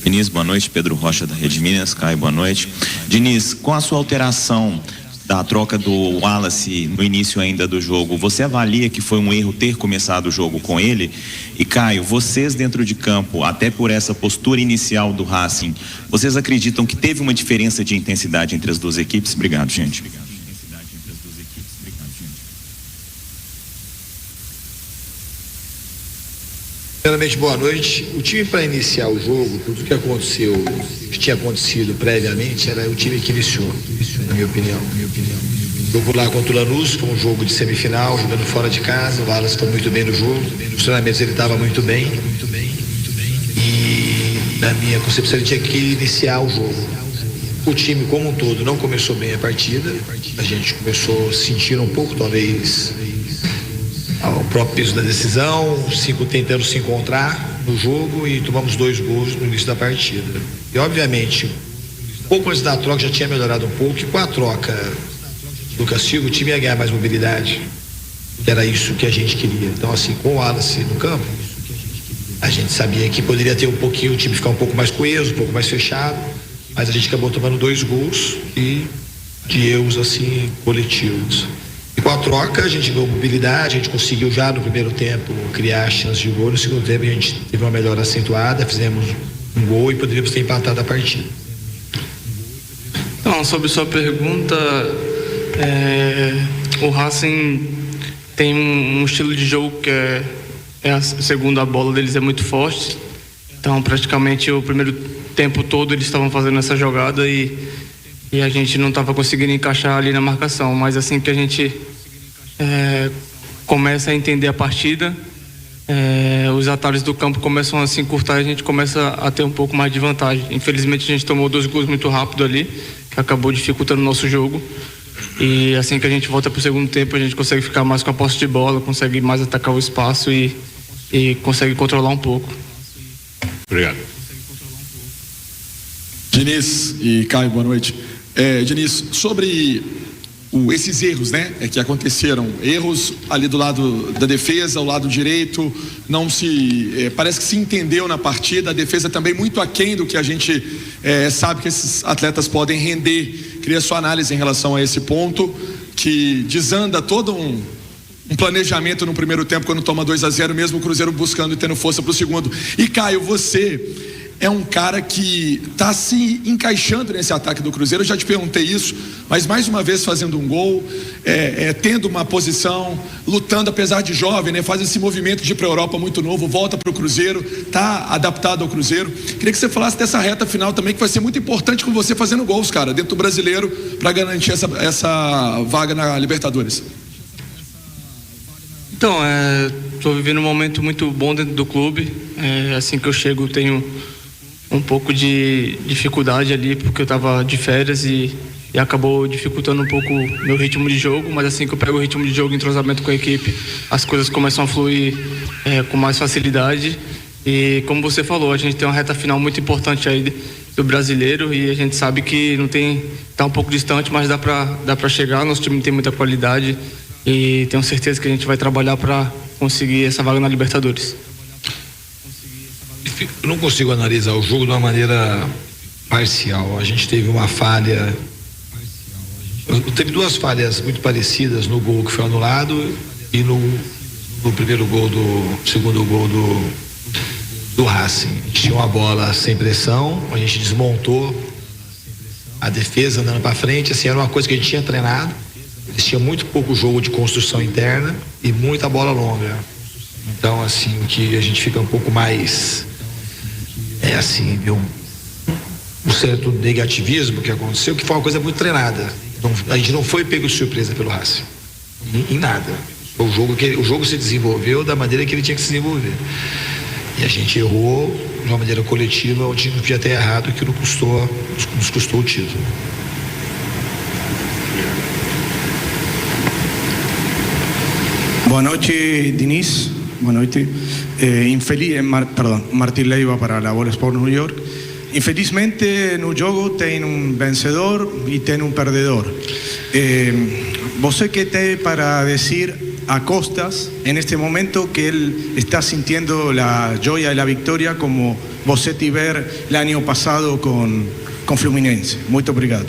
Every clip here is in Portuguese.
Diniz, boa noite. Pedro Rocha, da Rede Minas. Caio, boa noite. Diniz, com a sua alteração da troca do Wallace no início ainda do jogo, você avalia que foi um erro ter começado o jogo com ele? E Caio, vocês dentro de campo, até por essa postura inicial do Racing, vocês acreditam que teve uma diferença de intensidade entre as duas equipes? Obrigado, gente. Primeiramente, boa noite. O time, para iniciar o jogo, tudo que aconteceu, que tinha acontecido previamente, era o time que iniciou, na minha opinião. O jogo lá contra o Lanús foi um jogo de semifinal, jogando fora de casa. O Wallace está muito bem no jogo, nos treinamentos ele estava muito bem. E, na minha concepção, ele tinha que iniciar o jogo. O time, como um todo, não começou bem a partida. A gente começou sentindo um pouco, talvez, o próprio peso da decisão, tentando se encontrar no jogo, e tomamos 2 gols no início da partida. E obviamente, pouco antes da troca já tinha melhorado um pouco, e com a troca do Castigo o time ia ganhar mais mobilidade, que era isso que a gente queria. Então, assim, com o Wallace no campo, a gente sabia que poderia ter um pouquinho, o time ficar um pouco mais coeso, um pouco mais fechado, mas a gente acabou tomando 2 gols e de erros assim coletivos. E com a troca a gente ganhou mobilidade, a gente conseguiu já no primeiro tempo criar chances de gol. No segundo tempo a gente teve uma melhora acentuada, fizemos um gol e poderíamos ter empatado a partida. Então, sobre sua pergunta, o Racing tem um estilo de jogo que a segunda bola deles é muito forte. Então, praticamente o primeiro tempo todo eles estavam fazendo essa jogada e a gente não estava conseguindo encaixar ali na marcação. Mas assim que a gente começa a entender a partida, os atalhos do campo começam a se encurtar e a gente começa a ter um pouco mais de vantagem. Infelizmente a gente tomou 2 gols muito rápido ali, que acabou dificultando o nosso jogo. E assim que a gente volta para o segundo tempo, a gente consegue ficar mais com a posse de bola, consegue mais atacar o espaço e consegue controlar um pouco. Obrigado. Diniz e Caio, boa noite. Diniz, sobre esses erros, né, que aconteceram, erros ali do lado da defesa, ao lado direito, não se, parece que se entendeu na partida, a defesa também muito aquém do que a gente sabe que esses atletas podem render. Queria sua análise em relação a esse ponto, que desanda todo um planejamento no primeiro tempo, quando toma 2-0, mesmo o Cruzeiro buscando e tendo força para o segundo. E Caio, você é um cara que está se encaixando nesse ataque do Cruzeiro. Eu já te perguntei isso, mas mais uma vez fazendo um gol, tendo uma posição, lutando apesar de jovem, né? Faz esse movimento de ir para a Europa muito novo, volta para o Cruzeiro, está adaptado ao Cruzeiro. Queria que você falasse dessa reta final também, que vai ser muito importante com você fazendo gols, cara, dentro do Brasileiro, para garantir essa vaga na Libertadores. Então, estou vivendo um momento muito bom dentro do clube. Assim que eu chego, tenho um pouco de dificuldade ali, porque eu estava de férias e acabou dificultando um pouco meu ritmo de jogo, mas assim que eu pego o ritmo de jogo, entrosamento com a equipe, as coisas começam a fluir com mais facilidade. E como você falou, a gente tem uma reta final muito importante aí do Brasileiro, e a gente sabe que tá um pouco distante, mas dá para chegar. Nosso time tem muita qualidade e tenho certeza que a gente vai trabalhar para conseguir essa vaga na Libertadores. Eu não consigo analisar o jogo de uma maneira parcial. A gente teve uma falha, teve 2 falhas muito parecidas no gol que foi anulado e no segundo gol do Racing. A gente tinha uma bola sem pressão, a gente desmontou a defesa andando para frente, assim, era uma coisa que a gente tinha treinado. Eles tinham muito pouco jogo de construção interna e muita bola longa. Então, assim, que a gente fica um pouco mais assim, viu, um certo negativismo que aconteceu, que foi uma coisa muito treinada. A gente não foi pego de surpresa pelo Racing, em nada. O jogo se desenvolveu da maneira que ele tinha que se desenvolver. E a gente errou de uma maneira coletiva, onde não podia ter errado, que nos custou o título. Boa noite, Diniz. Boa noite. Martín Leiva para la Bola Sport New York. Infelizmente no jogo tem vencedor e tem perdedor. ¿Você qué tem para decir a Costas en este momento que él está sintiendo la joya de la victoria como você tiver o ano passado com Fluminense. Muito obrigado.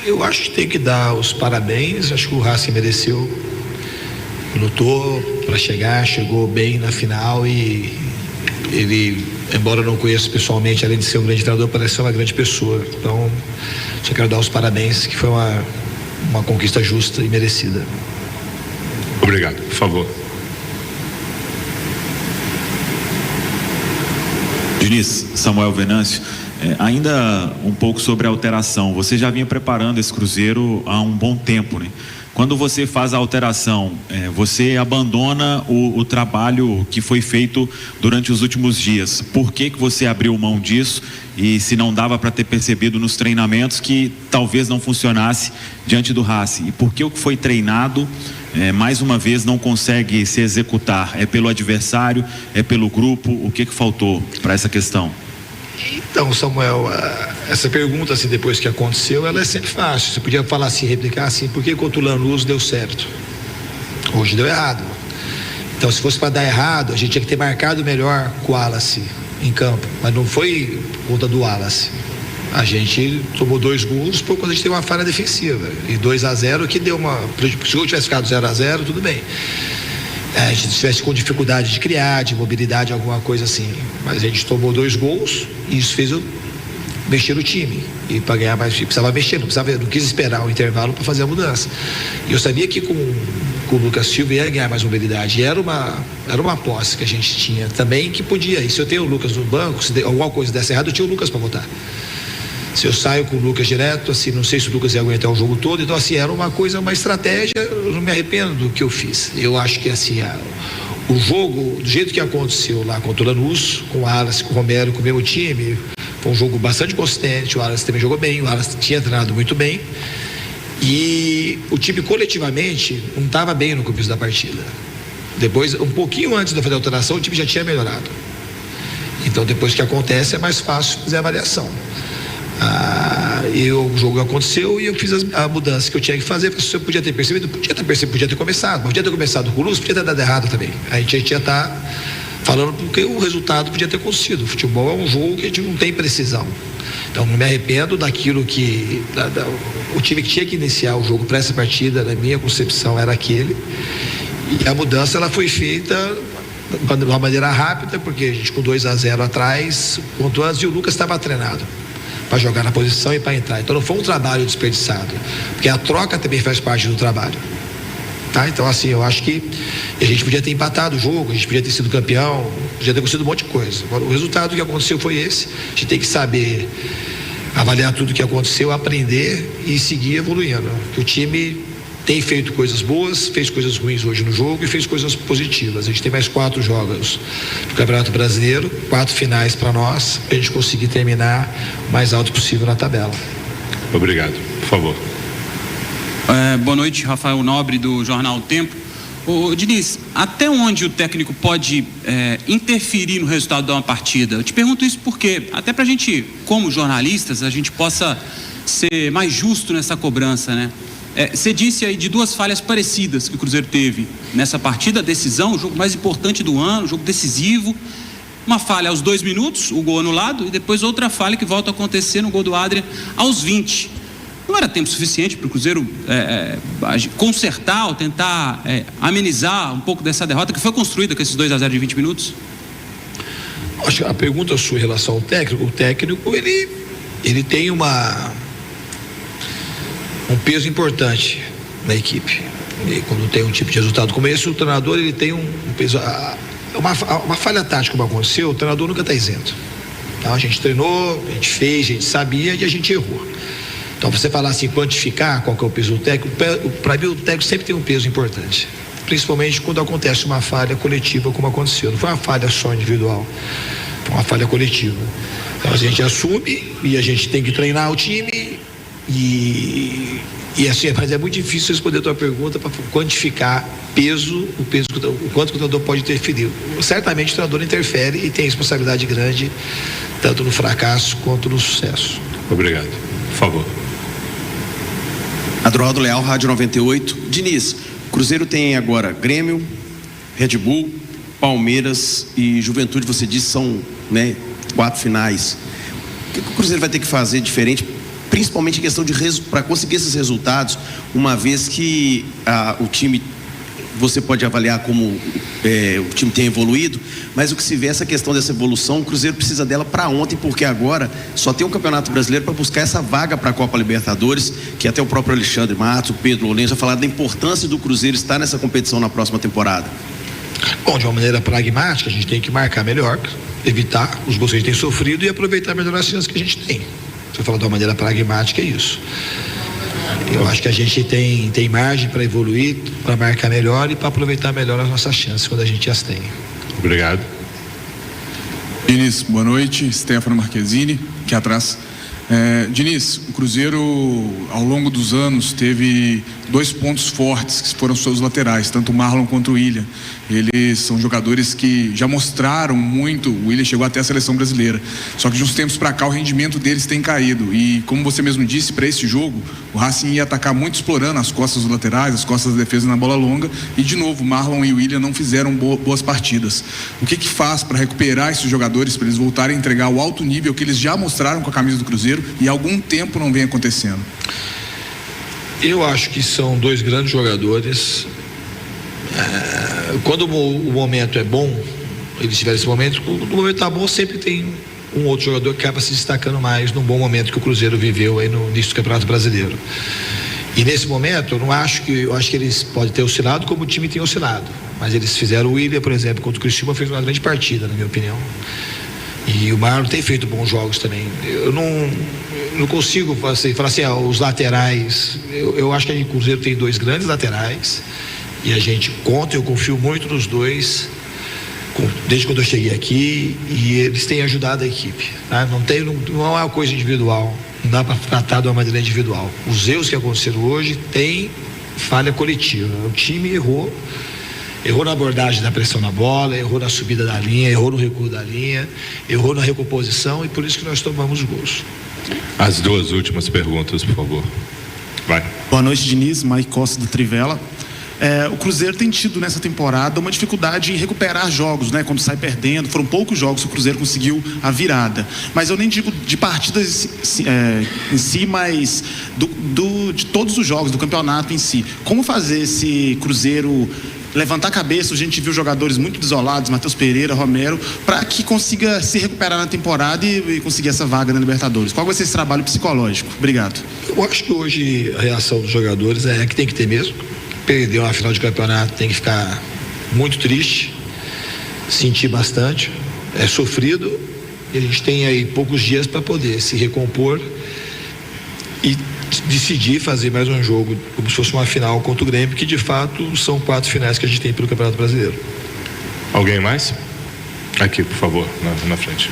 Eu acho que tem que dar os parabéns. Acho que o Racing mereceu, lutou para chegar, chegou bem na final e ele, embora eu não conheça pessoalmente, além de ser um grande treinador, parece ser uma grande pessoa. Então, só quero dar os parabéns, que foi uma conquista justa e merecida. Obrigado. Por favor. Diniz, Samuel Venâncio, ainda um pouco sobre a alteração. Você já vinha preparando esse Cruzeiro há um bom tempo, né? Quando você faz a alteração, você abandona o trabalho que foi feito durante os últimos dias. Por que você abriu mão disso? E se não dava para ter percebido nos treinamentos que talvez não funcionasse diante do Racing? E por que o que foi treinado, mais uma vez, não consegue se executar? É pelo adversário? É pelo grupo? O que faltou para essa questão? Então, Samuel, essa pergunta, assim, depois que aconteceu, ela é sempre fácil. Você podia falar assim, replicar assim, por que contra o Lanús deu certo? Hoje deu errado. Então, se fosse para dar errado, a gente tinha que ter marcado melhor com o Wallace em campo, mas não foi conta do Wallace. A gente tomou 2 gols por quando a gente teve uma falha defensiva, e 2-0 que deu uma... Se o jogo tivesse ficado 0-0, tudo bem. A gente estivesse com dificuldade de criar, de mobilidade, alguma coisa assim. Mas a gente tomou 2 gols e isso fez eu mexer o time. E para ganhar mais, precisava mexer, não quis esperar o intervalo para fazer a mudança. E eu sabia que com o Lucas Silva ia ganhar mais mobilidade. E era uma aposta que a gente tinha também que podia. E se eu tenho o Lucas no banco, se alguma coisa desse errado, eu tinha o Lucas para votar. Se eu saio com o Lucas direto, assim, não sei se o Lucas ia aguentar o jogo todo, então assim, era uma estratégia, eu não me arrependo do que eu fiz. Eu acho que assim, o jogo, do jeito que aconteceu lá contra o Lanús, com o Wallace, com o Romero, com o mesmo time, foi um jogo bastante consistente, o Wallace também jogou bem, o Wallace tinha treinado muito bem, e o time coletivamente não estava bem no começo da partida. Depois, um pouquinho antes de fazer a alteração, o time já tinha melhorado. Então, depois que acontece, é mais fácil fazer a avaliação. E o jogo aconteceu e eu fiz a mudança que eu tinha que fazer. Se eu podia ter percebido, podia ter começado. Podia ter começado com o Luz, podia ter dado errado também. A gente ia estar falando porque o resultado podia ter acontecido. O futebol é um jogo que a gente não tem precisão. Então não me arrependo daquilo que o time que tinha que iniciar o jogo para essa partida, na minha concepção, era aquele. E a mudança ela foi feita de uma maneira rápida, porque a gente com 2-0 atrás, quanto antes, e o Lucas estava treinado para jogar na posição e para entrar. Então não foi um trabalho desperdiçado, porque a troca também faz parte do trabalho. Tá? Então assim, eu acho que a gente podia ter empatado o jogo, a gente podia ter sido campeão, podia ter acontecido um monte de coisa. Agora, o resultado que aconteceu foi esse. A gente tem que saber avaliar tudo o que aconteceu, aprender e seguir evoluindo. O time tem feito coisas boas, fez coisas ruins hoje no jogo e fez coisas positivas. A gente tem mais 4 jogos do Campeonato Brasileiro, 4 finais para nós, para a gente conseguir terminar o mais alto possível na tabela. Obrigado. Por favor. Boa noite, Rafael Nobre, do Jornal O Tempo. Diniz, até onde o técnico pode interferir no resultado de uma partida? Eu te pergunto isso porque, até para a gente, como jornalistas, a gente possa ser mais justo nessa cobrança, né? Você disse aí de 2 falhas parecidas que o Cruzeiro teve nessa partida, a decisão, o jogo mais importante do ano, o jogo decisivo. Uma falha aos 2 minutos, o gol anulado, e depois outra falha que volta a acontecer no gol do Adrian aos 20. Não era tempo suficiente para o Cruzeiro consertar ou tentar amenizar um pouco dessa derrota que foi construída com esses 2-0 de 20 minutos? Acho que a pergunta sua em relação ao técnico, o técnico ele tem um peso importante na equipe. E quando tem um tipo de resultado como esse, o treinador ele tem um peso. Uma falha tática como aconteceu, o treinador nunca está isento. Então, a gente treinou, a gente fez, a gente sabia e a gente errou. Então você falar assim, quantificar qual que é o peso do técnico, para mim o técnico sempre tem um peso importante, principalmente quando acontece uma falha coletiva como aconteceu. Não foi uma falha só individual, foi uma falha coletiva. Então a gente assume e a gente tem que treinar o time e assim, mas é muito difícil responder a tua pergunta para quantificar o quanto o treinador pode interferir. Certamente o treinador interfere e tem responsabilidade grande tanto no fracasso quanto no sucesso. Obrigado. Por favor. Adroaldo Leal, Rádio 98. Diniz, Cruzeiro tem agora Grêmio, Red Bull, Palmeiras e Juventude, você disse, são, né, 4 finais. O que o Cruzeiro vai ter que fazer diferente, principalmente em questão de para conseguir esses resultados, uma vez que o time, você pode avaliar como o time tem evoluído, mas o que se vê essa questão dessa evolução, o Cruzeiro precisa dela para ontem, porque agora só tem um Campeonato Brasileiro para buscar essa vaga para a Copa Libertadores, que até o próprio Alexandre Matos, o Pedro Lourenço já falaram da importância do Cruzeiro estar nessa competição na próxima temporada. Bom, de uma maneira pragmática, a gente tem que marcar melhor, evitar os gols que a gente tem sofrido e aproveitar melhor as chances que a gente tem. Se eu falar de uma maneira pragmática, é isso. Eu acho que a gente tem margem para evoluir, para marcar melhor e para aproveitar melhor as nossas chances quando a gente as tem. Obrigado. Diniz, boa noite. Stefano Marquezini, aqui atrás. Diniz, o Cruzeiro ao longo dos anos teve 2 pontos fortes que foram seus laterais, tanto o Marlon quanto o William. Eles são jogadores que já mostraram muito. O William chegou até a seleção brasileira, só que de uns tempos para cá o rendimento deles tem caído e, como você mesmo disse, para esse jogo o Racing ia atacar muito explorando as costas dos laterais, as costas da defesa na bola longa, e de novo Marlon e o William não fizeram boas partidas. O que faz para recuperar esses jogadores, para eles voltarem a entregar o alto nível que eles já mostraram com a camisa do Cruzeiro e há algum tempo não vem acontecendo? Eu acho que são 2 grandes jogadores. Quando o momento é bom, eles tiveram esse momento, quando o momento está bom, sempre tem um outro jogador que acaba se destacando mais num bom momento que o Cruzeiro viveu aí no início do Campeonato Brasileiro. E nesse momento, eu acho que eles podem ter oscilado como o time tem oscilado, mas eles fizeram. O William, por exemplo, contra o Criciúma, fez uma grande partida, na minha opinião. E o Marlon tem feito bons jogos também. Eu não consigo falar assim, os laterais. Eu acho que o Cruzeiro tem 2 grandes laterais e a gente conta, eu confio muito nos 2 desde quando eu cheguei aqui, e eles têm ajudado a equipe, tá? Não é uma coisa individual, não dá para tratar de uma maneira individual. Os erros que aconteceram hoje têm falha coletiva. O time errou na abordagem da pressão na bola, errou na subida da linha, errou no recuo da linha, errou na recomposição, e por isso que nós tomamos os gols. As 2 últimas perguntas, por favor. Vai. Boa noite, Diniz. Mike Costa do Trivela. O Cruzeiro tem tido nessa temporada uma dificuldade em recuperar jogos, né? Quando sai perdendo, foram poucos jogos que o Cruzeiro conseguiu a virada. Mas eu nem digo de partidas em si, mas de todos os jogos do campeonato em si. Como fazer esse Cruzeiro levantar a cabeça? A gente viu jogadores muito desolados, Matheus Pereira, Romero, para que consiga se recuperar na temporada e conseguir essa vaga na Libertadores. Qual vai ser esse trabalho psicológico? Obrigado. Eu acho que hoje a reação dos jogadores é que tem que ter mesmo. Perdeu uma final de campeonato, tem que ficar muito triste, sentir bastante, é sofrido, e a gente tem aí poucos dias para poder se recompor e decidir fazer mais um jogo como se fosse uma final contra o Grêmio, que de fato são 4 finais que a gente tem pelo Campeonato Brasileiro. Alguém mais? Aqui, por favor, na frente.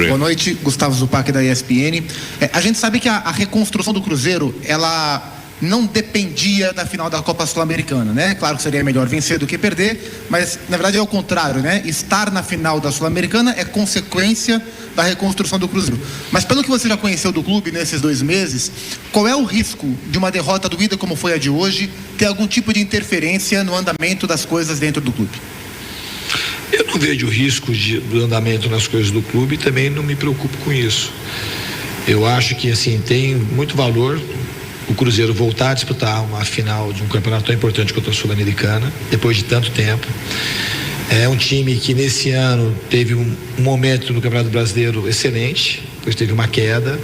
Boa noite, Gustavo Zupac da ESPN. A gente sabe que a reconstrução do Cruzeiro, ela não dependia da final da Copa Sul-Americana, né? Claro que seria melhor vencer do que perder, mas na verdade é o contrário, né? Estar na final da Sul-Americana é consequência da reconstrução do Cruzeiro. Mas pelo que você já conheceu do clube nesses 2 meses, qual é o risco de uma derrota doída como foi a de hoje ter algum tipo de interferência no andamento das coisas dentro do clube? Eu não vejo risco do andamento nas coisas do clube e também não me preocupo com isso. Eu acho que assim tem muito valor o Cruzeiro voltar a disputar uma final de um campeonato tão importante quanto a Sul-Americana, depois de tanto tempo. É um time que nesse ano teve um momento no Campeonato Brasileiro excelente, depois teve uma queda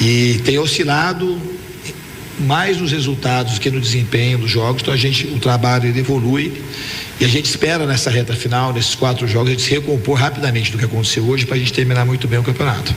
e tem oscilado mais nos resultados que no desempenho dos jogos. Então o trabalho ele evolui e a gente espera nessa reta final, nesses 4 jogos, a gente se recompor rapidamente do que aconteceu hoje para a gente terminar muito bem o campeonato.